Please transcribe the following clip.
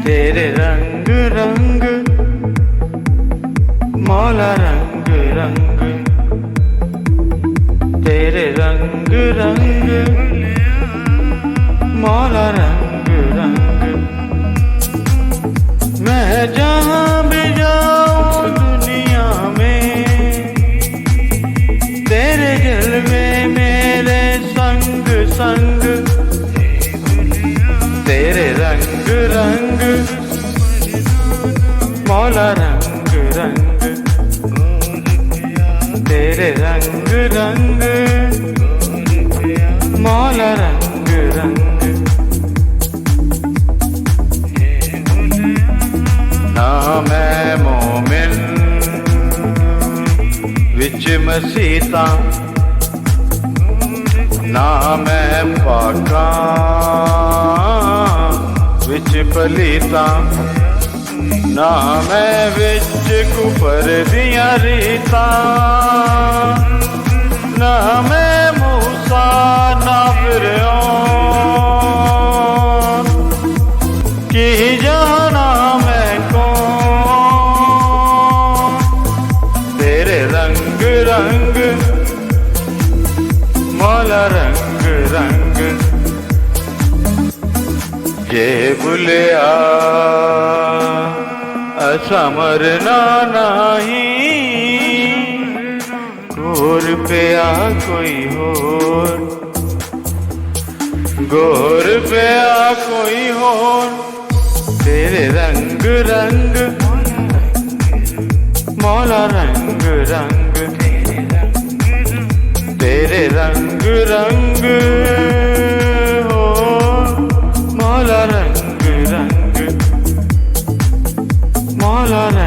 तेरे रंग रंग मौला रंग रंग, तेरे रंग रंग मौला रंग रंग। मैं जहाँ भी जाऊँ दुनिया में, तेरे जलवे मेरे संग संग। तेरे रंग रंग मौला रंग रंग, तेरे रंग रंग मौला रंग रंग। ना मैं मोमिन विच मसीता, ना मैं पाका विच पलीता, ना मैं विच कुफर दिया रीता, ना मैं मूसा ना फिरौन की जाना मैं कौन। तेरे रंग रंग मौला रंग रंग, ये बुलिया असा मरना नहीं, गोर पिया कोई होर, गोर पिया कोई होर। तेरे रंग रंग मौला रंग रंग, तेरे रंग रंग हो मौला रंग रंग, मौला रंग।